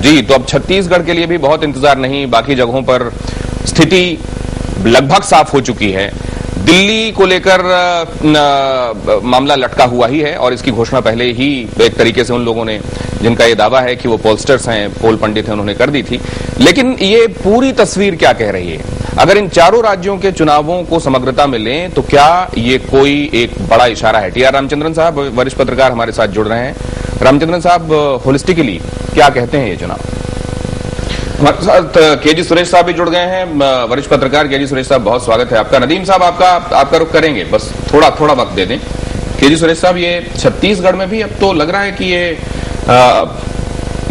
जी, तो अब छत्तीसगढ़ के लिए भी बहुत इंतजार नहीं, बाकी जगहों पर स्थिति लगभग साफ हो चुकी है। दिल्ली को लेकर मामला लटका हुआ ही है और इसकी घोषणा पहले ही एक तरीके से उन लोगों ने, जिनका ये दावा है कि वो पोलस्टर्स हैं, पोल पंडित हैं, उन्होंने कर दी थी। लेकिन ये पूरी तस्वीर क्या कह रही है? अगर इन चारों राज्यों के चुनावों को समग्रता में लें तो क्या ये कोई एक बड़ा इशारा है? टी.आर. रामचंद्रन साहब, वरिष्ठ पत्रकार, हमारे साथ जुड़ रहे हैं। रामचंद्रन साहब, होलिस्टिकली क्या कहते हैं ये चुनाव? हमारे साथ के.जी. सुरेश साहब भी जुड़ गए हैं, वरिष्ठ पत्रकार। के.जी. सुरेश साहब, बहुत स्वागत है आपका। नदीम साहब, आपका रुख करेंगे, बस थोड़ा वक्त दे दें। के.जी. सुरेश साहब, ये छत्तीसगढ़ में भी अब तो लग रहा है कि ये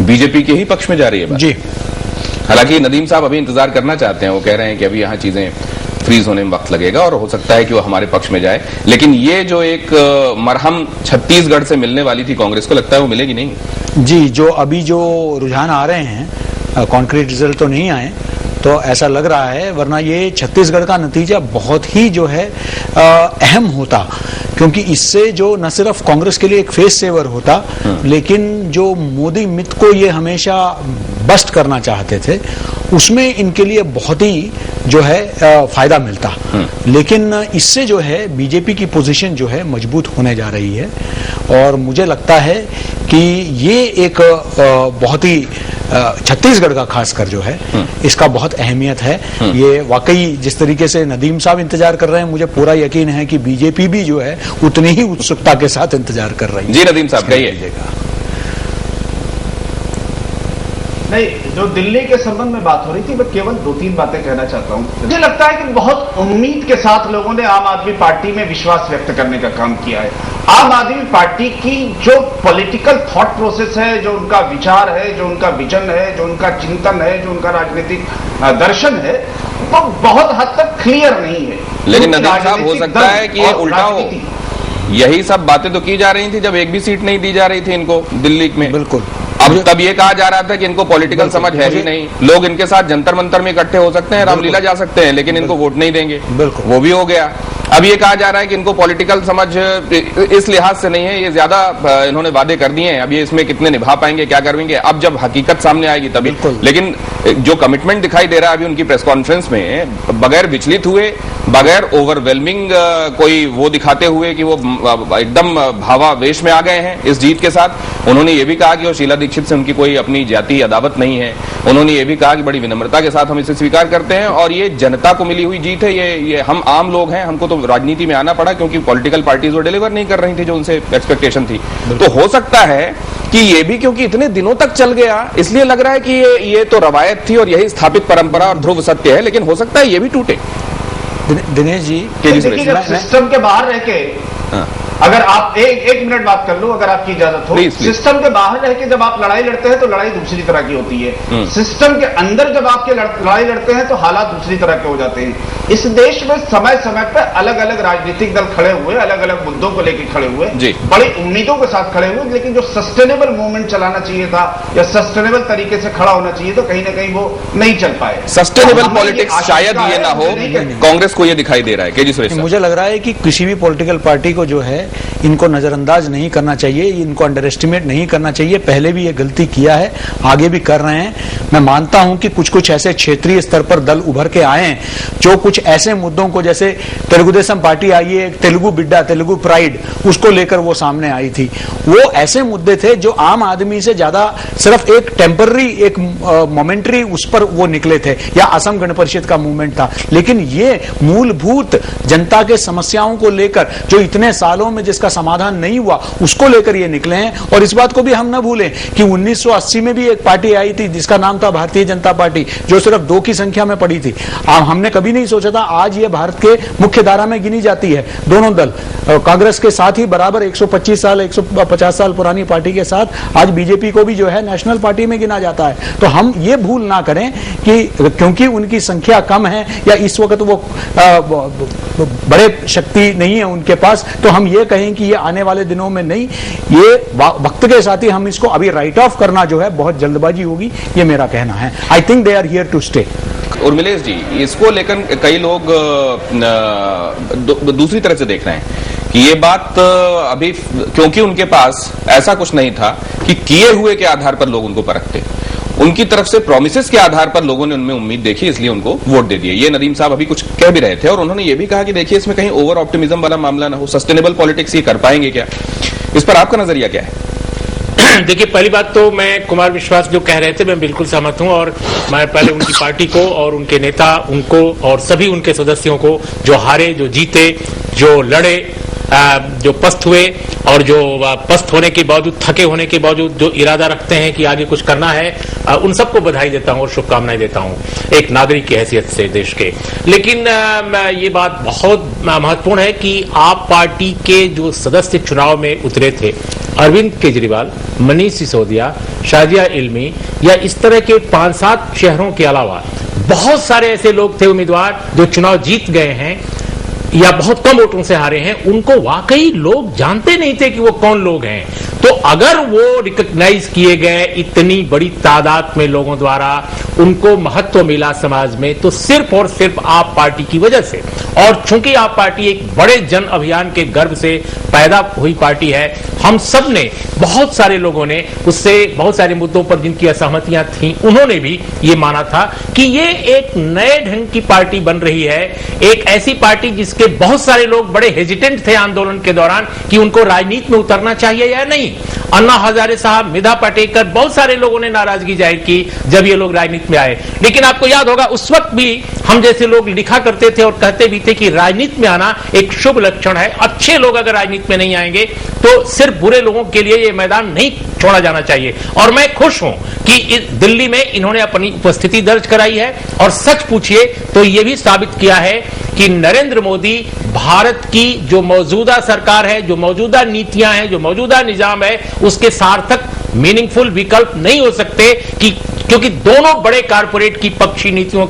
बीजेपी के ही पक्ष में जा रही है बात। जी, हालांकि नदीम साहब अभी इंतजार करना चाहते हैं, वो कह रहे हैं कि अभी यहाँ चीजें फ्रीज होने में वक्त लगेगा और हो सकता है कि वो हमारे पक्ष में जाए। लेकिन ये जो एक मरहम छत्तीसगढ़ से मिलने वाली थी कांग्रेस को, लगता है वो मिलेगी नहीं। जी, जो रुझान आ रहे हैं, कॉन्क्रीट रिजल्ट तो नहीं आए, तो ऐसा लग रहा है, वरना ये छत्तीसगढ़ का नतीजा बहुत ही जो है अहम होता, क्योंकि इससे जो न सिर्फ कांग्रेस के लिए एक फेस सेवर होता, लेकिन जो मोदी मिथ को ये हमेशा बस्ट करना चाहते थे, उसमें इनके लिए बहुत ही जो है फायदा मिलता। लेकिन इससे जो है बीजेपी की पोजीशन जो है मजबूत होने जा रही है और मुझे लगता है कि ये एक बहुत ही छत्तीसगढ़ का खासकर जो है इसका बहुत अहमियत है। ये वाकई जिस तरीके से नदीम साहब इंतजार कर रहे हैं, मुझे पूरा यकीन है कि बीजेपी भी जो है उतनी ही उत्सुकता के साथ इंतजार कर रही है। जी नदीम साहब, कहिए। नहीं, जो दिल्ली के संबंध में बात हो रही थी, मैं केवल 2-3 बातें कहना चाहता हूं। मुझे लगता है कि बहुत उम्मीद के साथ लोगों ने आम आदमी पार्टी में विश्वास व्यक्त करने का काम किया है। आम आदमी पार्टी की जो पॉलिटिकल थॉट प्रोसेस है, जो उनका विचार है, जो उनका विजन है, जो उनका चिंतन है, जो उनका राजनीतिक दर्शन है, वो बहुत हद तक क्लियर नहीं है। लेकिन नदीम साहब, हो सकता है कि ये उल्टा हो। यही सब बातें तो की जा रही थी जब एक भी सीट नहीं दी जा रही थी इनको दिल्ली में। बिल्कुल। अब तब ये कहा जा रहा था कि इनको पॉलिटिकल समझ है ही नहीं, लोग इनके साथ जंतर मंतर में इकट्ठे हो सकते हैं, रामलीला जा सकते हैं, लेकिन इनको वोट नहीं देंगे। बिल्कुल, वो भी हो गया। अब ये कहा जा रहा है कि इनको पॉलिटिकल समझ इस लिहाज से नहीं है, ये ज्यादा इन्होंने वादे कर दिए हैं, अब ये इसमें कितने निभा पाएंगे, क्या करेंगे, अब जब हकीकत सामने आएगी तभी। लेकिन जो कमिटमेंट दिखाई दे रहा है अभी उनकी प्रेस कॉन्फ्रेंस में, बगैर विचलित हुए, बगैर ओवरवेलमिंग कोई वो दिखाते हुए कि वो एकदम भावावेश में आ गए हैं इस जीत के साथ। उन्होंने ये भी कहा कि वो शीला दीक्षित से उनकी कोई अपनी जाति अदावत नहीं है। उन्होंने ये भी कहा कि बड़ी विनम्रता के साथ हम इसे स्वीकार करते हैं और ये जनता को मिली हुई जीत है, ये हम आम लोग हैं, हमको तो राजनीति में आना पड़ा क्योंकि पॉलिटिकल पार्टीज वो डिलीवर नहीं कर रही थी जो उनसे एक्सपेक्टेशन थी। तो हो सकता है कि ये भी क्योंकि इतने दिनों तक चल गया, इसलिए लग रहा है कि ये तो रवायत थी और यही स्थापित परंपरा और ध्रुव सत्य है, लेकिन हो सकता है ये भी टूटे। दिनेश जी, सिस्टम के बाहर रह के, अगर आप एक मिनट बात कर लो, अगर आपकी इजाजत हो। सिस्टम के बाहर रह के जब आप लड़ाई लड़ते हैं तो लड़ाई दूसरी तरह की होती है। सिस्टम के अंदर जब आपके लड़ाई लड़ते हैं तो हालात दूसरी तरह के हो जाते हैं। इस देश में समय समय पर अलग अलग राजनीतिक दल खड़े हुए, अलग अलग मुद्दों को लेकर खड़े हुए, बड़ी उम्मीदों के साथ खड़े हुए, लेकिन जो सस्टेनेबल मूवमेंट चलाना चाहिए था या सस्टेनेबल तरीके से खड़ा होना चाहिए, तो कहीं ना कहीं वो नहीं चल पाए। सस्टेनेबल पॉलिटिक्स शायद ये ना हो, कांग्रेस को ये दिखाई दे रहा है। के.जी. सुरेश, मुझे लग रहा है कि किसी भी पॉलिटिकल पार्टी को जो है इनको नजरअंदाज नहीं करना चाहिए, इनको अंडर एस्टिमेट नहीं करना चाहिए। पहले भी ये गलती किया है, आगे भी कर रहे हैं। मैं मानता हूं कि कुछ कुछ ऐसे क्षेत्रीय स्तर पर दल उभर के आए हैं जो कुछ ऐसे मुद्दों को, जैसे तेलुगुदेशम पार्टी आई है, तेलुगु बिड्डा, तेलुगु प्राइड, उसको लेकर वो सामने आई थी। वो ऐसे मुद्दे थे जो आम आदमी से ज्यादा सिर्फ एक टेम्पररी, एक मोमेंटरी उस पर वो निकले थे, या असम गण परिषद का मूवमेंट था। लेकिन ये मूलभूत जनता के समस्याओं को लेकर जो इतने सालों में जिसका समाधान नहीं हुआ, उसको लेकर ये निकले हैं। और इस बात को भी हम न भूलें कि 1980 में भी एक पार्टी आई थी जिसका नाम था भारतीय जनता पार्टी, जो सिर्फ 2 की संख्या में पड़ी थी। हमने कभी नहीं सोचा था आज ये भारत के मुख्य धारा में गिनी जाती है। दोनों दल कांग्रेस के साथ ही बराबर 125 साल 150 साल पुरानी पार्टी के साथ आज बीजेपी को भी जो है नेशनल पार्टी में गिना जाता है। तो हम ये भूल ना करें कि क्योंकि उनकी संख्या कम है या इस वक्त वो बड़े शक्ति नहीं है उनके पास, तो हम ये कहें कि ये आने वाले दिनों में नहीं, ये वक्त के साथ ही हम इसको अभी राइट ऑफ करना जो है बहुत जल्दबाजी होगी, ये मेरा कहना है। I think they are here to stay. Urmilesh ji, इसको लेकर कई लोग दूसरी तरह से देख रहे हैं कि ये बात अभी क्योंकि उनके पास ऐसा कुछ नहीं था कि किए हुए के आधार पर लोग उनको परखते, उनकी तरफ से प्रोमिसेस के आधार पर लोगों ने उनमें उम्मीद देखी, इसलिए उनको वोट दे दिए। ये नदीम साहब अभी कुछ कह भी रहे थे और उन्होंने ये भी कहा कि देखिए इसमें कहीं ओवर ऑप्टिमिज्म वाला मामला ना हो, सस्टेनेबल पॉलिटिक्स ये कर पाएंगे क्या? इस पर आपका नजरिया क्या है? देखिए, पहली बात तो मैं कुमार विश्वास जो कह रहे थे मैं बिल्कुल सहमत हूं, और मैं पहले उनकी पार्टी को और उनके नेता उनको और सभी उनके सदस्यों को, जो हारे, जो जीते, जो लड़े, जो पस्त हुए और जो पस्त होने के बावजूद, थके होने के बावजूद जो इरादा रखते हैं कि आगे कुछ करना है, उन सबको बधाई देता हूं और शुभकामनाएं देता हूं एक नागरिक की हैसियत से देश के। लेकिन ये बात बहुत महत्वपूर्ण है कि आप पार्टी के जो सदस्य चुनाव में उतरे थे, अरविंद केजरीवाल, मनीष सिसोदिया, शाजिया इल्मी या इस तरह के 5-7 शहरों के अलावा बहुत सारे ऐसे लोग थे उम्मीदवार जो चुनाव जीत गए हैं या बहुत कम वोटों से हारे हैं, उनको वाकई लोग जानते नहीं थे कि वो कौन लोग हैं। तो अगर वो रिकॉग्नाइज किए गए इतनी बड़ी तादाद में लोगों द्वारा, उनको महत्व मिला समाज में, तो सिर्फ और सिर्फ आप पार्टी की वजह से। और चूंकि आप पार्टी एक बड़े जन अभियान के गर्भ से पैदा हुई पार्टी है, हम सब ने, बहुत सारे लोगों ने उससे बहुत सारे मुद्दों पर जिनकी असहमतियां थीं, उन्होंने भी ये माना था कि ये एक नए ढंग की पार्टी बन रही है, एक ऐसी पार्टी जिसके बहुत सारे लोग बड़े हेजिटेंट थे आंदोलन के दौरान कि उनको राजनीति में उतरना चाहिए या नहीं। अन्ना हजारे साहब, मिधा पाटेकर, बहुत सारे लोगों ने नाराजगी जाहिर की जब ये लोग राजनीति में आए। लेकिन आपको याद होगा उस वक्त भी हम जैसे लोग लिखा करते थे और कहते भी थे कि राजनीति में आना एक शुभ लक्षण है, अच्छे लोग अगर राजनीति में नहीं आएंगे तो सिर्फ बुरे लोगों के लिए ये मैदान नहीं छोड़ा जाना चाहिए। और मैं खुश हूं कि दिल्ली में इन्होंने अपनी उपस्थिति दर्ज कराई है और सच पूछिए तो ये भी साबित किया है कि नरेंद्र मोदी भारत की जो मौजूदा सरकार है, जो मौजूदा नीतियां हैं, जो मौजूदा निजाम है, उसके सार्थक मीनिंगफुल विकल्प नहीं हो सकते क्योंकि दोनों बड़े कारपोरेट पक्षी नीतियों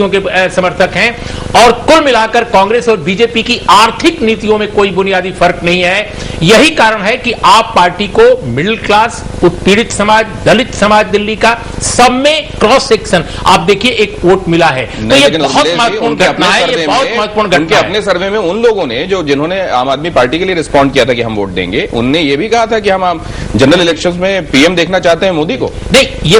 के समर्थक हैं। और कुल मिलाकर कांग्रेस और बीजेपी की आर्थिक नीतियों में कोई बुनियादी फर्क नहीं है। यही कारण है कि आप पार्टी को मिडिल क्लास, उत्पीड़ित समाज, दलित समाज दिल्ली का सब में क्रॉस सेक्शन आप देखिए एक वोट मिला है। तो ये बहुत महत्वपूर्ण घटना है, ये बहुत महत्वपूर्ण घटना है। अपने सर्वे में उन लोगों ने जिन्होंने आम आदमी पार्टी के लिए रिस्पॉन्ड किया था कि हम वोट देंगे, उनने ये भी कहा था कि हम जनरल इलेक्शंस में पीएम देखना चाहते हैं मोदी को। नहीं, ये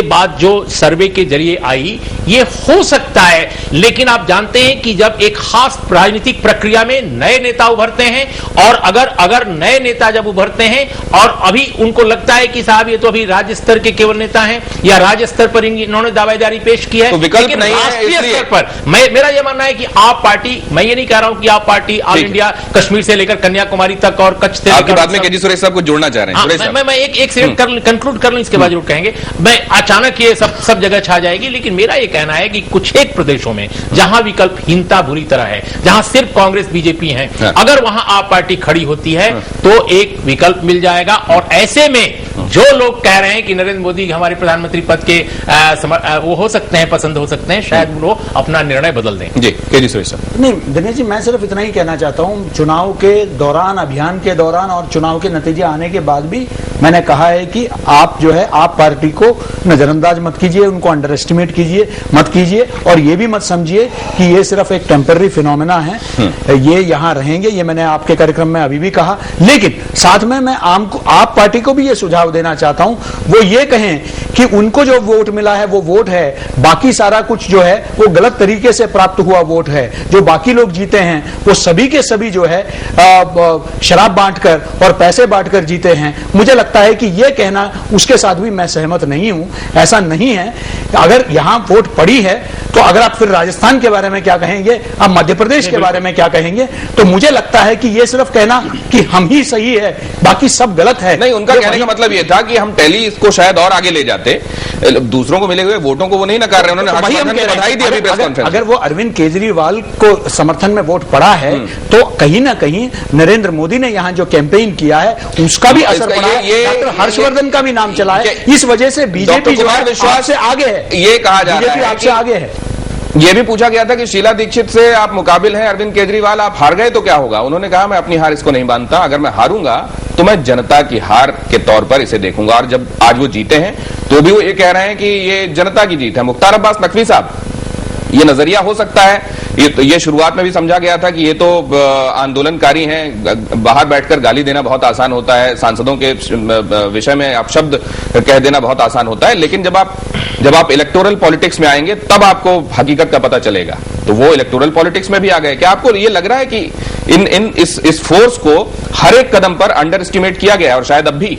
बात जो सर्वे के जरिए आई, ये हो सकता है, लेकिन आप जानते हैं कि जब एक खास राजनीतिक प्रक्रिया में नए नेता उभरते हैं और अगर नए नेता जब उभरते हैं और अभी उनको लगता है कि साहब ये तो अभी राज्य स्तर के केवल नेता हैं या राज्य स्तर पर इन्होंने दावेदारी पेश की है, तो विकल्प नहीं है। राष्ट्रीय स्तर पर मेरा यह मानना है कि आप पार्टी, मैं ये नहीं कह रहा हूं कि आप पार्टी ऑल इंडिया कश्मीर से लेकर कन्याकुमारी तक और कच्छ से लेकर बाद में केजी सुरेश साहब को जोड़ना चाह रहे हैं। मैं एक सेकंड कंक्लूड कर लूं, इसके बाद जरूर कहेंगे। मैं अचानक ये सब जगह छा जाएगी, लेकिन मेरा ये कहना है कि कुछ एक प्रदेशों में जहां विकल्पहीनता बुरी तरह है, जहां सिर्फ कांग्रेस बीजेपी है, अगर वहां आप पार्टी खड़ी होती है तो एक विकल्प मिल जाएगा। और ऐसे में जो लोग कह रहे हैं कि नरेंद्र मोदी हमारे प्रधानमंत्री पद के वो हो सकते हैं, पसंद हो सकते हैं, शायद वो अपना निर्णय बदल दें। जी, केजी सुरेश साहब। नहीं दिनेश जी, मैं सिर्फ इतना ही कहना चाहता हूं, चुनाव के दौरान, अभियान के दौरान और चुनाव के नतीजे आने के बाद भी मैंने कहा है कि आप जो है, आप पार्टी को नजरअंदाज मत कीजिए, उनको अंडर एस्टिमेट मत कीजिए और ये भी मत समझिए कि ये सिर्फ एक टेम्पररी फिनोमेना है, ये यहां रहेंगे। ये मैंने आपके कार्यक्रम में अभी भी कहा। लेकिन साथ में मैं आप पार्टी को भी ये सुझाव देना चाहता हूं, वो ये कहें कि उनको जो वोट मिला है वो वोट है, बाकी सारा कुछ जो है वो गलत तरीके से प्राप्त हुआ वोट है। जो बाकी लोग जीते हैं वो सभी के सभी जो है शराब बांटकर और पैसे बांटकर जीते हैं। मुझे लगता है कि ये कहना, उसके साथ भी मैं सहमत नहीं हूं। ऐसा नहीं है। अगर यहां वोट पड़ी है तो अगर आप फिर राजस्थान के बारे में क्या कहेंगे, आप मध्य प्रदेश के बारे में क्या कहेंगे? तो मुझे लगता है कि ये सिर्फ कहना कि हम ही सही है बाकी सब गलत है, नहीं, उनका कहने का मतलब ये था कि हम टैली इसको शायद और आगे ले जाते, दूसरों को मिले हुए वोटों को वो नहीं नकार रहे। उन्होंने बधाई दी अभी प्रेस कॉन्फ्रेंस। अगर वो अरविंद केजरीवाल को समर्थन में वोट पड़ा है तो कहीं ना कहीं नरेंद्र मोदी ने यहां जो कैंपेन किया है उसका भी असर पड़ा है। डॉक्टर हर्षवर्धन का भी नाम चला है। इस वजह से बीजेपी जो है विश्वास से आगे है, ये कहा जा रहा है, बीजेपी आपसे आगे है। ये भी पूछा गया था कि शीला दीक्षित से आप मुकाबिल हैं अरविंद केजरीवाल, आप हार गए तो क्या होगा? उन्होंने कहा मैं अपनी हार इसको नहीं मानता, अगर मैं हारूंगा तो मैं जनता की हार के तौर पर इसे देखूंगा। और जब आज वो जीते हैं तो भी वो ये कह रहे हैं कि ये जनता की जीत है। मुख्तार अब्बास नकवी साहब, ये नजरिया हो सकता है, ये शुरुआत में भी समझा गया था कि ये तो आंदोलनकारी हैं, बाहर बैठकर गाली देना बहुत आसान होता है, सांसदों के विषय में अपशब्द कह देना बहुत आसान होता है, लेकिन जब आप इलेक्टोरल पॉलिटिक्स में आएंगे तब आपको हकीकत का पता चलेगा। तो वो इलेक्टोरल पॉलिटिक्स में भी आ गए। क्या आपको ये लग रहा है कि इस फोर्स को हर एक कदम पर अंडर एस्टिमेट किया गया और शायद अब भी?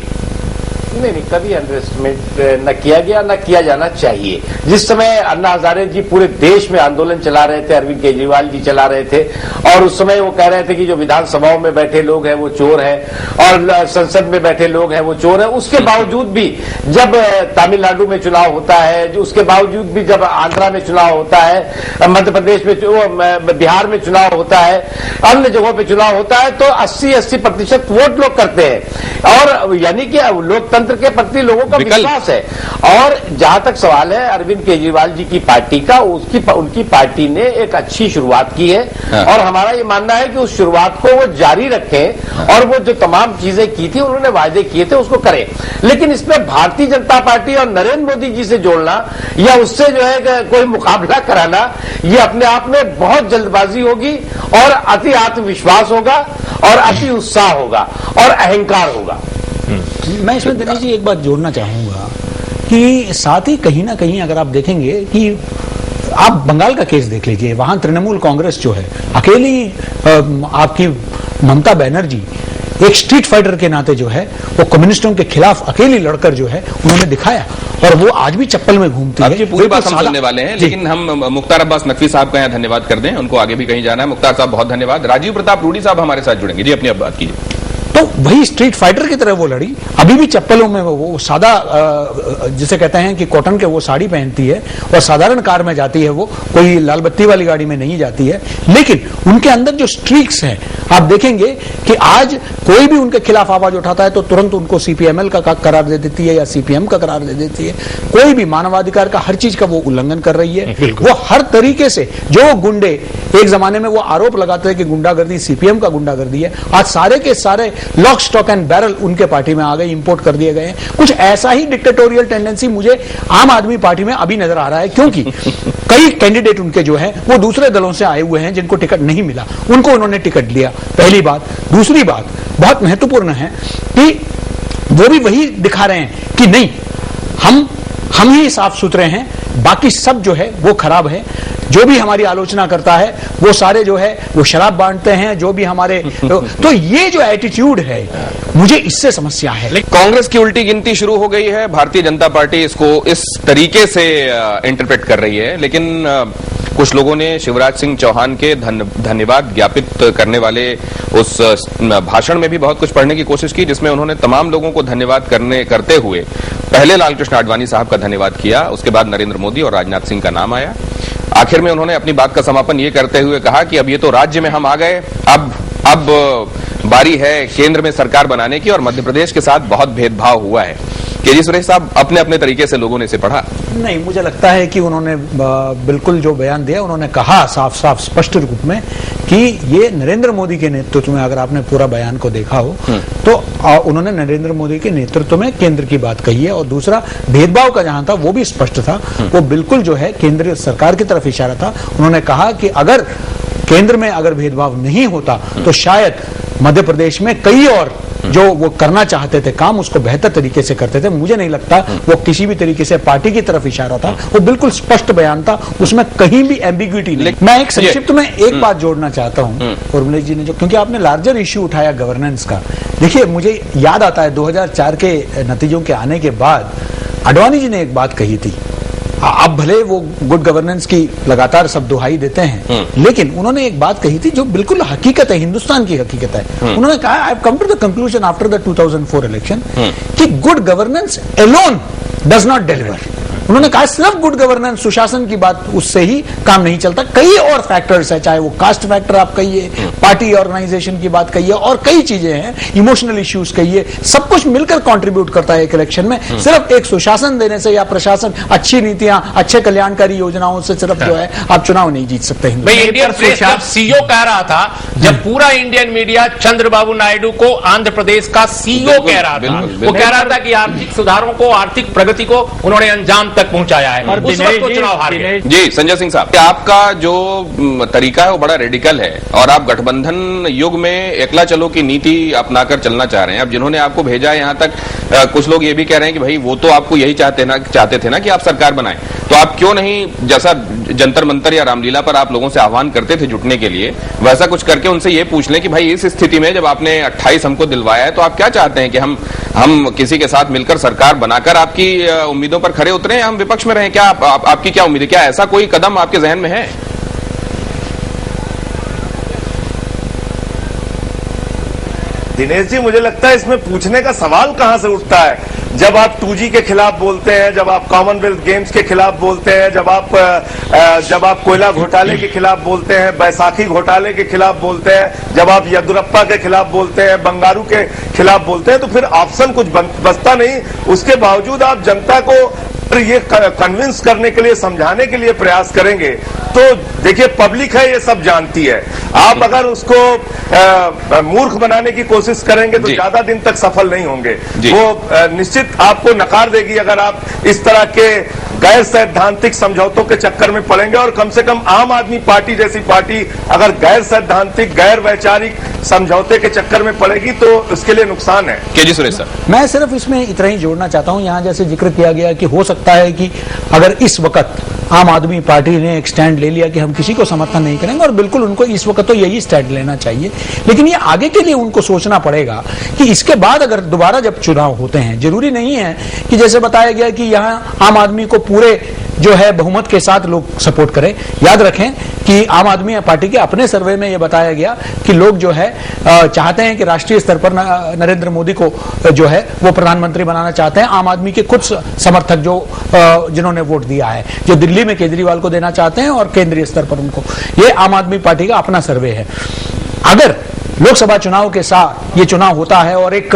नहीं, कभी अंडर एस्टिमेट न किया गया, न किया जाना चाहिए। जिस समय अन्ना हजारे जी पूरे देश में आंदोलन चला रहे थे, अरविंद केजरीवाल जी चला रहे थे, और उस समय वो कह रहे थे कि जो विधानसभाओं में बैठे लोग हैं वो चोर हैं और संसद में बैठे लोग हैं वो चोर हैं, उसके बावजूद भी जब तमिलनाडु में चुनाव होता है, जो उसके बावजूद भी जब आंध्रा में चुनाव होता है, मध्य प्रदेश में, बिहार में चुनाव होता है, अन्य जगहों पर चुनाव होता है, तो 80% वोट लोग करते हैं, और यानी कि लोकतंत्र के प्रति लोगों का विश्वास है। और जहां तक सवाल है अरविंद केजरीवाल जी की पार्टी का, उनकी पार्टी ने एक अच्छी शुरुआत की है, और हमारा ये मानना है कि उस शुरुआत को वो जारी रखें, और वो जो तमाम चीजें की थी, उन्होंने वायदे किए थे, उसको करें। लेकिन इसमें भारतीय जनता पार्टी और नरेंद्र मोदी जी से जोड़ना या उससे जो है कोई मुकाबला कराना, ये अपने आप में बहुत जल्दबाजी होगी, और अति आत्मविश्वास होगा, और अति उत्साह होगा, और अहंकार होगा। मैं इसमें दिनेश जी एक बात जोड़ना चाहूंगा कि साथ ही कहीं ना कहीं अगर आप देखेंगे कि आप बंगाल का केस देख लीजिए, वहां तृणमूल कांग्रेस जो है अकेली, आपकी ममता बनर्जी एक स्ट्रीट फाइटर के नाते जो है वो कम्युनिस्टों के खिलाफ अकेली लड़कर जो है उन्होंने दिखाया, और वो आज भी चप्पल में घूमती है। पूरी बात हम सुनने वाले हैं, लेकिन हम मुख्तार अब्बास नकवी साहब का यहाँ धन्यवाद कर दें, उनको आगे भी कहीं जाना है। मुख्तार साहब बहुत धन्यवाद। राजीव प्रताप रूडी साहब हमारे साथ जुड़ेंगे जी, अपनी अब बात कीजिए। तो वही स्ट्रीट फाइटर की तरह वो लड़ी, अभी भी चप्पलों में वो सादा, जिसे कहते हैं कि कॉटन के वो साड़ी पहनती है, और साधारण कार में जाती है, वो कोई लाल बत्ती वाली गाड़ी में नहीं जाती है। लेकिन उनके अंदर जो स्ट्रीक्स हैं, आप देखेंगे कि आज कोई भी उनके खिलाफ आवाज उठाता है तो तुरंत उनको सीपीएमएल का करार दे देती है या सीपीएम का करार दे देती है। कोई भी मानवाधिकार का हर चीज का वो उल्लंघन कर रही है। वो हर तरीके से, जो गुंडे एक जमाने में वो आरोप लगाते हैं कि गुंडागर्दी सीपीएम का गुंडागर्दी है, आज सारे के सारे लॉक स्टॉक एंड बैरल उनके पार्टी में आ गए, इंपोर्ट कर दिए गए हैं। कुछ ऐसा ही डिक्टेटोरियल टेंडेंसी मुझे आम आदमी पार्टी में अभी नजर आ रहा है, क्योंकि कई कैंडिडेट उनके जो हैं वो दूसरे दलों से आए हुए हैं, जिनको टिकट नहीं मिला, उनको उन्होंने टिकट दिया, पहली बात। दूसरी बात बहुत महत्वपूर्ण है कि वो भी वही दिखा रहे हैं कि नहीं, हम ही साफ सुथरे हैं, बाकी सब जो है वो खराब है। जो भी हमारी आलोचना करता है वो सारे जो है वो शराब बांटते हैं, जो भी हमारे तो ये जो एटीट्यूड है, मुझे इससे समस्या है। कांग्रेस की उल्टी गिनती शुरू हो गई है, भारतीय जनता पार्टी इसको इस तरीके से इंटरप्रेट कर रही है, लेकिन कुछ लोगों ने शिवराज सिंह चौहान के धन्यवाद ज्ञापित करने वाले उस भाषण में भी बहुत कुछ पढ़ने की कोशिश की, जिसमें उन्होंने तमाम लोगों को धन्यवाद करते हुए पहले लालकृष्ण आडवाणी साहब का धन्यवाद किया, उसके बाद नरेंद्र मोदी और राजनाथ सिंह का नाम आया। आखिर में उन्होंने अपनी बात का समापन ये करते हुए कहा कि अब ये तो राज्य में हम आ गए, अब बारी है केंद्र में सरकार बनाने की, और मध्य प्रदेश के साथ बहुत भेदभाव हुआ है। केजी सुरेश साहब, अपने अपने तरीके से लोगों ने इसे पढ़ा। नहीं, मुझे लगता है कि उन्होंने बिल्कुल जो बयान दिया, उन्होंने कहा साफ साफ स्पष्ट रूप में कि ये नरेंद्र मोदी के नेतृत्व में, अगर आपने पूरा बयान को देखा हो तो उन्होंने नरेंद्र मोदी के नेतृत्व में केंद्र की बात कही है। और दूसरा, भेदभाव का जहां था वो भी स्पष्ट था, वो बिल्कुल जो है केंद्रीय सरकार की तरफ इशारा था। उन्होंने कहा कि अगर केंद्र में अगर भेदभाव नहीं होता तो शायद मध्य प्रदेश में कई और जो वो करना चाहते थे काम, उसको बेहतर तरीके से करते थे। मुझे नहीं लगता वो किसी भी तरीके से पार्टी की तरफ इशारा था, वो बिल्कुल स्पष्ट बयान था, उसमें कहीं भी एम्बिग्यूटी नहीं। मैं एक संक्षिप्त में एक बात जोड़ना चाहता हूं उर्मिला जी ने, जो क्योंकि आपने लार्जर इश्यू उठाया गवर्नेंस का। देखिए, मुझे याद आता है 2004 के नतीजों के आने के बाद आडवाणी जी ने एक बात कही थी। अब भले वो गुड गवर्नेंस की लगातार सब दुहाई देते हैं, लेकिन उन्होंने एक बात कही थी जो बिल्कुल हकीकत है, हिंदुस्तान की हकीकत है। उन्होंने कहा, I have come to the conclusion after the 2004 election कि good governance alone does not deliver. उन्होंने कहा सिर्फ गुड गवर्नेंस, सुशासन की बात, उससे ही काम नहीं चलता, कई और फैक्टर्स है, चाहे वो कास्ट फैक्टर आप कहिए, पार्टी ऑर्गेनाइजेशन की बात कहिए, और कई चीजें हैं, इमोशनल इश्यूज कहिए, सब कुछ मिलकर कंट्रीब्यूट करता है एक इलेक्शन में। सिर्फ एक सुशासन देने से या प्रशासन, अच्छी नीतियां, अच्छे कल्याणकारी योजनाओं से सिर्फ जो है आप चुनाव नहीं जीत सकते। इंडियन प्रेस जब सीईओ कह रहा था, जब पूरा इंडियन मीडिया चंद्रबाबू नायडू को आंध्र प्रदेश का सीईओ कह रहा था, वो कह रहा था कि आर्थिक सुधारों को, आर्थिक प्रगति को उन्होंने अंजाम तक पहुंचाया है। और उस वक्त वो चुनाव हार गए। जी संजय सिंह साहब, आपका जो तरीका है वो बड़ा रेडिकल है और आप गठबंधन युग में एकला चलो की नीति अपनाकर चलना चाह रहे हैं। अब जिन्होंने आपको भेजा है यहां तक, कुछ लोग ये भी कह रहे हैं कि भाई वो तो आपको यही चाहते थे ना कि आप सरकार बनाएं, तो आप क्यों नहीं, जैसा जंतर मंतर या रामलीला पर आप लोगों से आह्वान करते थे जुटने के लिए, वैसा कुछ करके उनसे ये पूछ लें कि भाई इस स्थिति में जब आपने 28 हमको दिलवाया है तो आप क्या चाहते हैं कि हम किसी के साथ मिलकर सरकार बनाकर आपकी उम्मीदों पर खरे उतरे, हम विपक्ष में रहें? क्या आपकी क्या उम्मीद है? क्या ऐसा कोई कदम आपके जहन में है? दिनेश जी, मुझे लगता है इसमें पूछने का सवाल कहां से उठता है। जब आप 2G के खिलाफ बोलते हैं, जब आप कॉमनवेल्थ गेम्स के खिलाफ बोलते हैं, जब आप कोयला घोटाले के खिलाफ बोलते हैं, बैसाखी घोटाले के खिलाफ बोलते हैं, जब आप येदुरप्पा के खिलाफ बोलते हैं, बंगारू के खिलाफ बोलते हैं, तो फिर ऑप्शन कुछ बचता नहीं। उसके बावजूद आप जनता को ये कन्विंस करने के लिए, समझाने के लिए प्रयास करेंगे तो देखिए पब्लिक है, ये सब जानती है। आप अगर उसको मूर्ख बनाने की कोशिश करेंगे तो ज्यादा दिन तक सफल नहीं होंगे। वो निश्चित आपको नकार देगी अगर आप इस तरह के गैर सैद्धांतिक समझौतों के चक्कर में पड़ेंगे। और कम से कम आम आदमी पार्टी जैसी पार्टी अगर गैर सैद्धांतिक, गैर वैचारिक समझौते के चक्कर में पड़ेगी तो उसके लिए नुकसान है। के जी सुरेश सर, मैं सिर्फ इसमें इतना ही जोड़ना चाहता हूं, यहां जैसे जिक्र किया गया कि हो सकता है कि अगर इस वक्त आम आदमी पार्टी ने एक स्टैंड ले लिया कि हम किसी को समर्थन नहीं करेंगे, और बिल्कुल उनको इस वक्त तो यही स्टैंड लेना चाहिए, लेकिन ये आगे के लिए उनको सोचना पड़ेगा कि इसके बाद अगर दोबारा जब चुनाव होते हैं, जरूरी नहीं है कि जैसे बताया गया कि यहाँ आम आदमी को पूरे जो है बहुमत के साथ लोग सपोर्ट करें। याद रखें कि आम आदमी पार्टी के अपने सर्वे में यह बताया गया कि लोग जो है चाहते हैं कि राष्ट्रीय स्तर पर नरेंद्र मोदी को जो है वो प्रधानमंत्री बनाना चाहते हैं। आम आदमी के कुछ समर्थक जो जिन्होंने वोट दिया है, जो दिल्ली में केजरीवाल को देना चाहते हैं और केंद्रीय स्तर पर उनको, ये आम आदमी पार्टी का अपना सर्वे है। अगर लोकसभा चुनाव के साथ ये चुनाव होता है और एक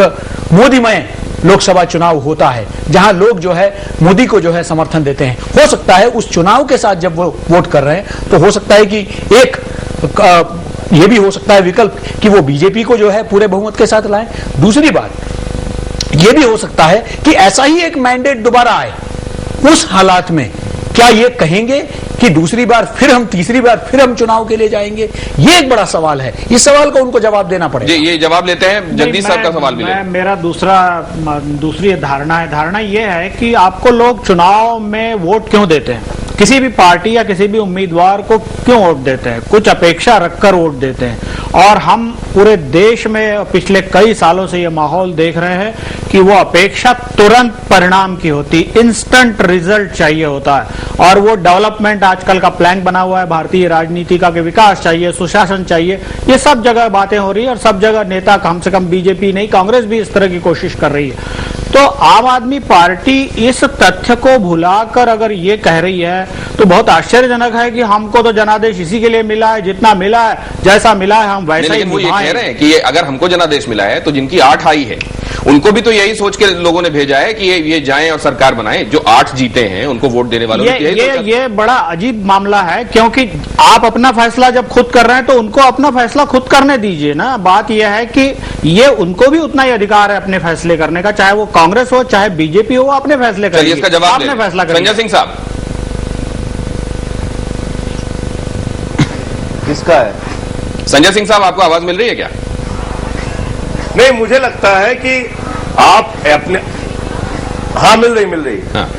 मोदीमय लोकसभा चुनाव होता है जहां लोग जो है मोदी को जो है समर्थन देते हैं, हो सकता है उस चुनाव के साथ जब वो वोट कर रहे हैं तो हो सकता है कि एक ये भी हो सकता है विकल्प कि वो बीजेपी को जो है पूरे बहुमत के साथ लाएं। दूसरी बात ये भी हो सकता है कि ऐसा ही एक मैंडेट दोबारा आए। उस हालात में क्या ये कहेंगे कि दूसरी बार फिर हम, तीसरी बार फिर हम चुनाव के लिए जाएंगे? ये एक बड़ा सवाल है, इस सवाल को उनको जवाब देना पड़ेगा। ये जवाब लेते हैं जगदीश साहब का सवाल भी ले। मेरा दूसरी धारणा ये है कि आपको लोग चुनाव में वोट क्यों देते हैं, किसी भी पार्टी या किसी भी उम्मीदवार को क्यों वोट देते हैं? कुछ अपेक्षा रखकर वोट देते हैं। और हम पूरे देश में पिछले कई सालों से ये माहौल देख रहे हैं कि वो अपेक्षा तुरंत परिणाम की होती, इंस्टेंट रिजल्ट चाहिए होता है। और वो डेवलपमेंट आजकल का प्लान बना हुआ है भारतीय राजनीति का कि विकास चाहिए, सुशासन चाहिए, ये सब जगह बातें हो रही है और सब जगह नेता, कम से कम बीजेपी नहीं कांग्रेस भी इस तरह की कोशिश कर रही है। तो आम आदमी पार्टी इस तथ्य को भुलाकर अगर ये कह रही है तो बहुत आश्चर्यजनक है कि हमको तो जनादेश इसी के लिए मिला है, जितना मिला है, जैसा मिला है हम वैसा ही वो ये कह रहे हैं कि अगर हमको जनादेश मिला है तो जिनकी 8 आई है उनको भी तो यही सोच के लोगों ने भेजा है कि ये जाएं और सरकार बनाएं। जो 8 जीते हैं उनको वोट देने वालों ये बड़ा अजीब मामला है, क्योंकि आप अपना फैसला जब खुद कर रहे हैं तो उनको अपना फैसला खुद करने दीजिए ना। बात यह है कि ये उनको भी उतना ही अधिकार है अपने फैसले करने का, चाहे वो कांग्रेस हो चाहे बीजेपी हो, अपने फैसले करिए। इसका जवाब अपने फैसला करिए। संजय सिंह साहब, किसका है? संजय सिंह साहब, आपको आवाज मिल रही है क्या? नहीं, मुझे लगता है कि आप अपने, हाँ मिल रही हाँ।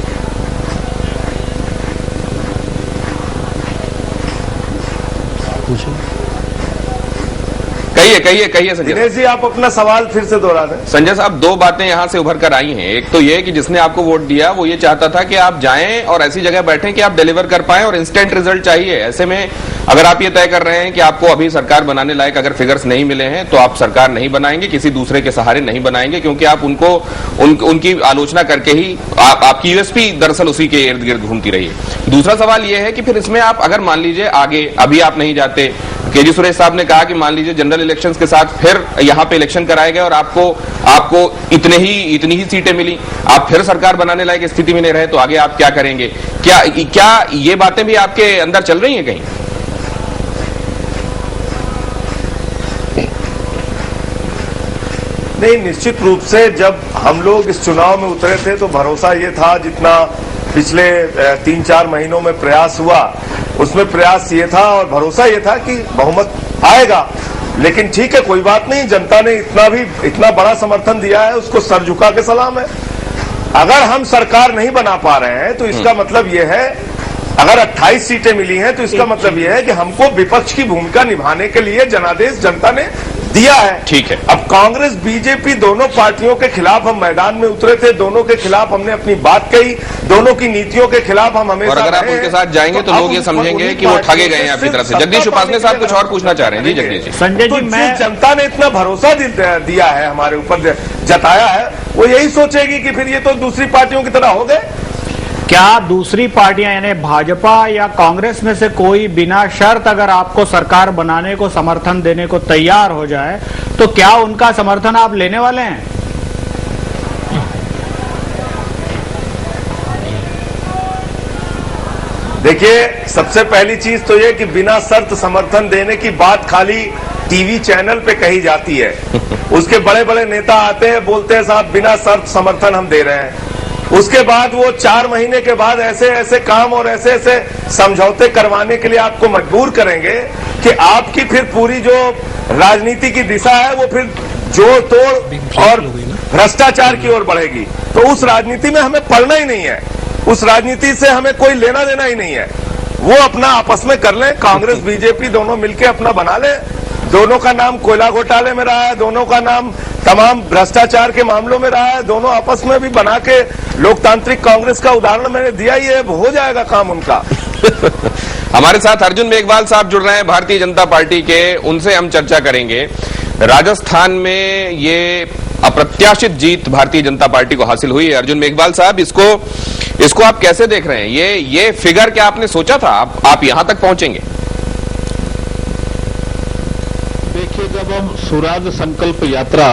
कहिए संजय। दिनेश जी, आप अपना सवाल फिर से दोहरा दें। संजय साहब, 2 बातें यहां से उभर कर आई हैं। एक तो ये कि जिसने आपको वोट दिया वो ये चाहता था कि आप जाएं और ऐसी जगह बैठें कि आप डिलीवर कर पाएं और इंस्टेंट रिजल्ट चाहिए। ऐसे में अगर आप ये तय कर रहे हैं कि आपको अभी सरकार बनाने लायक अगर फिगर्स नहीं मिले हैं तो आप सरकार नहीं बनाएंगे, किसी दूसरे के सहारे नहीं बनाएंगे, क्योंकि आप उनकी आलोचना करके ही आपकी यूएसपी दरअसल उसी के इर्द गिर्द घूमती रही है। दूसरा सवाल यह है कि फिर इसमें आप अगर मान लीजिए आगे अभी आप नहीं जाते, के.जी. सुरेश साहब ने कहा कि मान लीजिए जनरल इलेक्शंस के साथ फिर यहां पे इलेक्शन कराए गए और आपको इतनी ही सीटें मिली, आप फिर सरकार बनाने लायक स्थिति में नहीं रहे, तो आगे आप क्या करेंगे? क्या ये बातें भी आपके अंदर चल रही हैं कहीं? नहीं, निश्चित रूप से जब हम लोग इस चुनाव में उतरे थे तो भरोसा ये था, जितना पिछले 3-4 महीनों में प्रयास हुआ उसमें प्रयास ये था और भरोसा ये था कि बहुमत आएगा। लेकिन ठीक है, कोई बात नहीं, जनता ने इतना बड़ा समर्थन दिया है, उसको सर झुका के सलाम है। अगर हम सरकार नहीं बना पा रहे हैं तो इसका मतलब यह है, अगर 28 सीटें मिली हैं तो इसका मतलब यह है कि हमको विपक्ष की भूमिका निभाने के लिए जनादेश जनता ने दिया है। ठीक है। अब कांग्रेस बीजेपी दोनों पार्टियों के खिलाफ हम मैदान में उतरे थे, दोनों के खिलाफ हमने अपनी बात कही, दोनों की नीतियों के खिलाफ हम हमेशा, और अगर आप उनके साथ जाएंगे तो लोग ये समझेंगे कि वो ठगे गए हैं आपकी तरफ से। जगदीश उपासने साहब कुछ और पूछना चाह रहे हैं। जी जगदीश जी। संजय जी, मैं जनता ने इतना भरोसा दिया है, हमारे ऊपर जताया है, वो यही सोचेगी कि फिर ये तो दूसरी पार्टियों की तरह हो गए। क्या दूसरी पार्टियां यानी भाजपा या कांग्रेस में से कोई बिना शर्त अगर आपको सरकार बनाने को समर्थन देने को तैयार हो जाए तो क्या उनका समर्थन आप लेने वाले हैं? देखिए, सबसे पहली चीज तो ये कि बिना शर्त समर्थन देने की बात खाली टीवी चैनल पे कही जाती है। उसके बड़े बड़े नेता आते हैं, बोलते हैं साहब बिना शर्त समर्थन हम दे रहे हैं। उसके बाद वो 4 महीने के बाद ऐसे ऐसे काम और ऐसे ऐसे समझौते करवाने के लिए आपको मजबूर करेंगे कि आपकी फिर पूरी जो राजनीति की दिशा है वो फिर जोड़ तोड़ और भ्रष्टाचार की ओर बढ़ेगी। तो उस राजनीति में हमें पड़ना ही नहीं है, उस राजनीति से हमें कोई लेना देना ही नहीं है। वो अपना आपस में कर लें, कांग्रेस बीजेपी दोनों मिलकर अपना बना ले। दोनों का नाम कोयला घोटाले में रहा है, दोनों का नाम तमाम भ्रष्टाचार के मामलों में रहा है, दोनों आपस में भी बना के लोकतांत्रिक कांग्रेस का उदाहरण मैंने दिया ही है, हो जाएगा काम उनका। हमारे साथ अर्जुन मेघवाल साहब जुड़ रहे हैं भारतीय जनता पार्टी के, उनसे हम चर्चा करेंगे। राजस्थान में ये अप्रत्याशित जीत भारतीय जनता पार्टी को हासिल हुई है। अर्जुन मेघवाल साहब, इसको आप कैसे देख रहे हैं? ये फिगर क्या आपने सोचा था आप यहां तक पहुंचेंगे? देखिए, जब हम स्वराज संकल्प यात्रा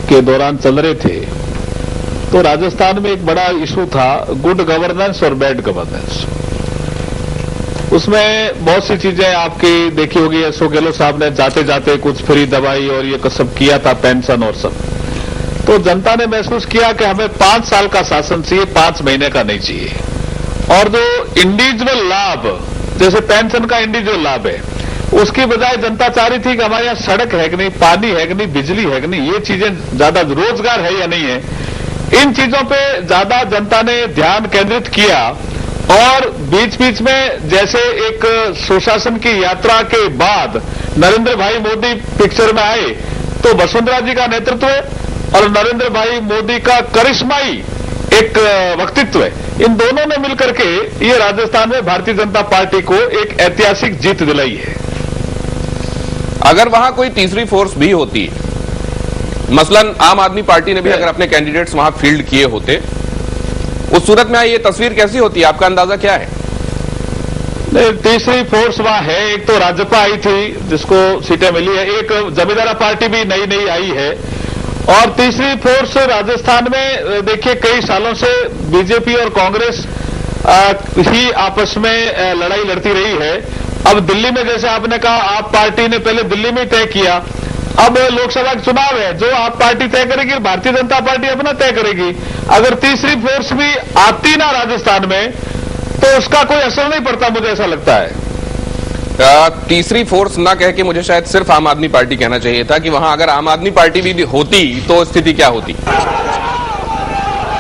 के दौरान चल रहे थे तो राजस्थान में एक बड़ा इशू था गुड गवर्नेंस और बैड गवर्नेंस। उसमें बहुत सी चीजें आपकी देखी होगी, अशोक गहलोत साहब ने जाते जाते कुछ फ्री दवाई और ये सब किया था, पेंशन और सब। तो जनता ने महसूस किया कि हमें 5 साल का शासन चाहिए, 5 महीने का नहीं चाहिए। और जो इंडिविजुअल लाभ, जैसे पेंशन का इंडिविजुअल लाभ है, उसकी बजाय जनता चाह रही थी कि हमारे यहाँ सड़क है कि नहीं, पानी है कि नहीं, बिजली है कि नहीं, ये चीजें ज्यादा, रोजगार है या नहीं है, इन चीजों पे ज्यादा जनता ने ध्यान केंद्रित किया। और बीच बीच में जैसे एक सुशासन की यात्रा के बाद नरेंद्र भाई मोदी पिक्चर में आए तो वसुंधरा जी का नेतृत्व और नरेंद्र भाई मोदी का करिश्माई एक व्यक्तित्व है, इन दोनों ने मिलकर के ये राजस्थान में भारतीय जनता पार्टी को एक ऐतिहासिक जीत दिलाई है। अगर वहां कोई तीसरी फोर्स भी होती, मसलन आम आदमी पार्टी ने भी अगर अपने कैंडिडेट्स वहां फील्ड किए होते, उस सूरत में ये तस्वीर कैसी होती, आपका अंदाजा क्या है? नहीं, तीसरी फोर्स वहां है। एक तो राजपा आई थी जिसको सीटें मिली है, एक जमींदारा पार्टी भी नई नई आई है, और तीसरी फोर्स राजस्थान में देखिए कई सालों से बीजेपी और कांग्रेस ही आपस में लड़ाई लड़ती रही है। अब दिल्ली में जैसे आपने कहा, आप पार्टी ने पहले दिल्ली में तय किया, अब लोकसभा का चुनाव है, जो आप पार्टी तय करेगी, भारतीय जनता पार्टी अपना तय करेगी। अगर तीसरी फोर्स भी आती ना राजस्थान में तो उसका कोई असर नहीं पड़ता, मुझे ऐसा लगता है। तीसरी फोर्स ना कह के मुझे शायद सिर्फ आम आदमी पार्टी कहना चाहिए था कि वहां अगर आम आदमी पार्टी भी होती तो स्थिति क्या होती?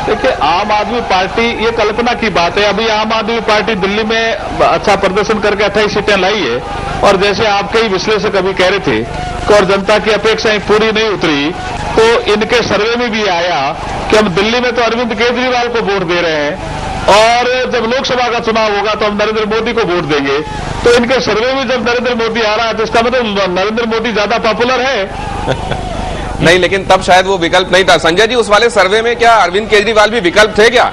देखिए, आम आदमी पार्टी, ये कल्पना की बात है। अभी आम आदमी पार्टी दिल्ली में अच्छा प्रदर्शन करके 28 सीटें लाई है, और जैसे आपके ही विश्लेषक अभी कह रहे थे कि और जनता की अपेक्षाएं पूरी नहीं उतरी, तो इनके सर्वे में भी आया कि हम दिल्ली में तो अरविंद केजरीवाल को वोट दे रहे हैं, और जब लोकसभा का चुनाव होगा तो हम नरेंद्र मोदी को वोट देंगे। तो इनके सर्वे में जब नरेंद्र मोदी आ रहा है तो इसका मतलब नरेंद्र मोदी ज्यादा पॉपुलर है। नहीं, लेकिन तब शायद वो विकल्प नहीं था। संजय जी, उस वाले सर्वे में क्या अरविंद केजरीवाल भी विकल्प थे क्या?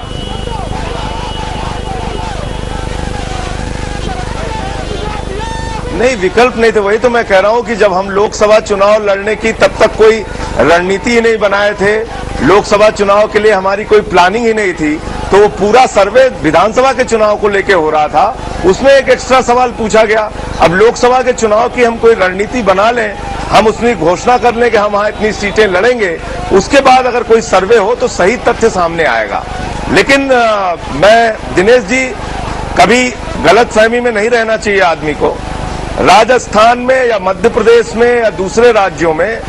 नहीं, विकल्प नहीं थे। वही तो मैं कह रहा हूं कि जब हम लोकसभा चुनाव लड़ने की तब तक कोई रणनीति ही नहीं बनाए थे, लोकसभा चुनाव के लिए हमारी कोई प्लानिंग ही नहीं थी, तो वो पूरा सर्वे विधानसभा के चुनाव को लेके हो रहा था, उसमें एक एक्स्ट्रा सवाल पूछा गया। अब लोकसभा के चुनाव की हम कोई रणनीति बना लें, हम उसमें घोषणा कर लें कि हम वहां इतनी सीटें लड़ेंगे, उसके बाद अगर कोई सर्वे हो तो सही तथ्य सामने आएगा। लेकिन मैं दिनेश जी, कभी गलतफहमी में नहीं रहना चाहिए आदमी को। राजस्थान में या मध्य प्रदेश में या दूसरे राज्यों में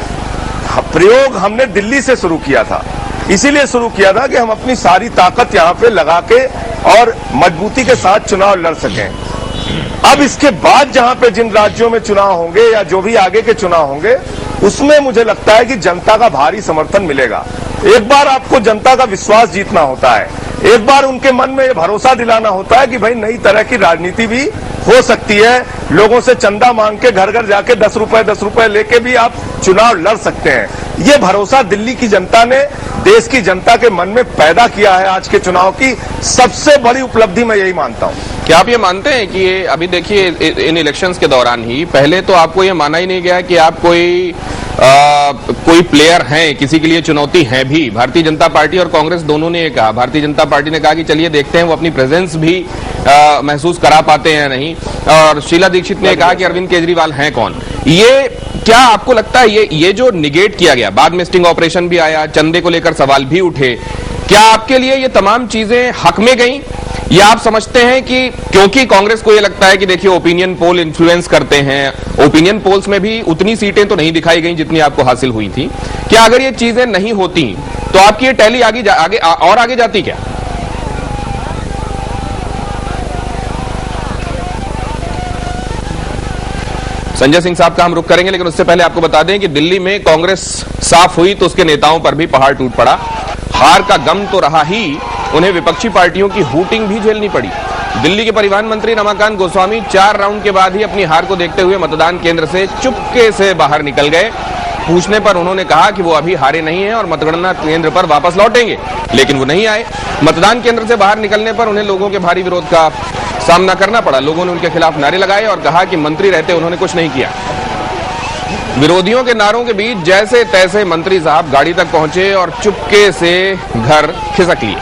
प्रयोग हमने दिल्ली से शुरू किया था, इसीलिए शुरू किया था कि हम अपनी सारी ताकत यहां पे लगा के और मजबूती के साथ चुनाव लड़ सकें। अब इसके बाद जहां पे जिन राज्यों में चुनाव होंगे या जो भी आगे के चुनाव होंगे, उसमें मुझे लगता है कि जनता का भारी समर्थन मिलेगा। एक बार आपको जनता का विश्वास जीतना होता है, एक बार उनके मन में ये भरोसा दिलाना होता है कि भाई नई तरह की राजनीति भी हो सकती है। लोगों से चंदा मांग के घर घर जाके 10 रुपए लेके भी आप चुनाव लड़ सकते हैं। ये भरोसा दिल्ली की जनता ने देश की जनता के मन में पैदा किया है। आज के चुनाव की सबसे बड़ी उपलब्धि मैं यही मानता हूं। क्या आप ये मानते हैं कि ये अभी देखिए इन इलेक्शंस के दौरान ही पहले तो आपको ये माना ही नहीं गया कि आप कोई प्लेयर हैं, किसी के लिए चुनौती है भी। भारतीय जनता पार्टी और कांग्रेस दोनों ने ये कहा। भारतीय जनता पार्टी ने कहा कि चलिए देखते हैं वो अपनी प्रेजेंस भी महसूस करा पाते हैं या नहीं, और शीला दीक्षित ने कहा कि अरविंद केजरीवाल हैं कौन। ये क्या आपको लगता है ये जो निगेट किया गया, बाद में स्टिंग ऑपरेशन भी आया, चंदे को लेकर सवाल भी उठे, क्या आपके लिए ये तमाम चीजें हक में गई, या आप समझते हैं कि क्योंकि कांग्रेस को ये लगता है कि देखिए ओपिनियन पोल इन्फ्लुएंस करते हैं, ओपिनियन पोल्स में भी उतनी सीटें तो नहीं दिखाई गई जितनी आपको हासिल हुई थी, क्या अगर ये चीजें नहीं होती तो आपकी ये टैली आगे जाती क्या? संजय सिंह साहब का हम रुख करेंगे, लेकिन उससे पहले आपको बता दें कि दिल्ली में कांग्रेस साफ हुई तो उसके नेताओं पर भी पहाड़ टूट पड़ा। हार का गम तो रहा ही, उन्हें विपक्षी पार्टियों की हूटिंग भी झेलनी पड़ी। दिल्ली के परिवहन मंत्री रमाकांत गोस्वामी 4 राउंड के बाद ही अपनी हार को देखते हुए मतदान केंद्र से चुपके से बाहर निकल गए। पूछने पर उन्होंने कहा कि वो अभी हारे नहीं हैं और मतगणना केंद्र पर वापस लौटेंगे, लेकिन वो नहीं आए। मतदान केंद्र से बाहर निकलने पर उन्हें लोगों के भारी विरोध का सामना करना पड़ा। लोगों ने उनके खिलाफ नारे लगाए और कहा कि मंत्री रहते उन्होंने कुछ नहीं किया। विरोधियों के नारों के बीच जैसे तैसे मंत्री साहब गाड़ी तक पहुंचे और चुपके से घर खिसक लिए।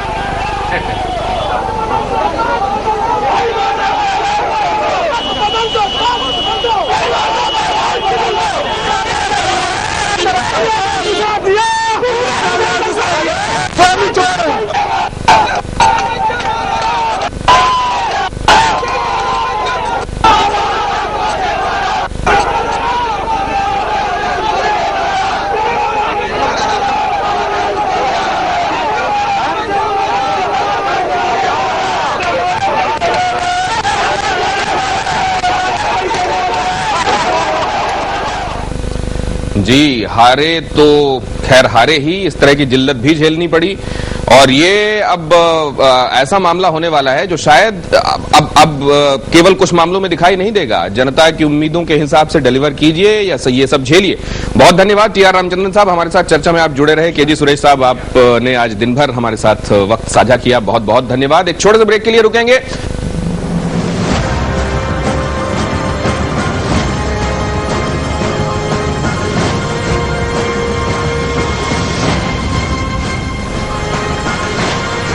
जी, हारे तो खैर हारे ही, इस तरह की जिल्लत भी झेलनी पड़ी। और ये अब ऐसा मामला होने वाला है जो शायद अब केवल कुछ मामलों में दिखाई नहीं देगा। जनता की उम्मीदों के हिसाब से डिलीवर कीजिए या ये सब झेलिए। बहुत धन्यवाद टी आर रामचंद्रन साहब, हमारे साथ चर्चा में आप जुड़े रहे। केजी सुरेश साहब, आपने आज दिन भर हमारे साथ वक्त साझा किया, बहुत बहुत धन्यवाद। एक छोटे से ब्रेक के लिए रुकेंगे।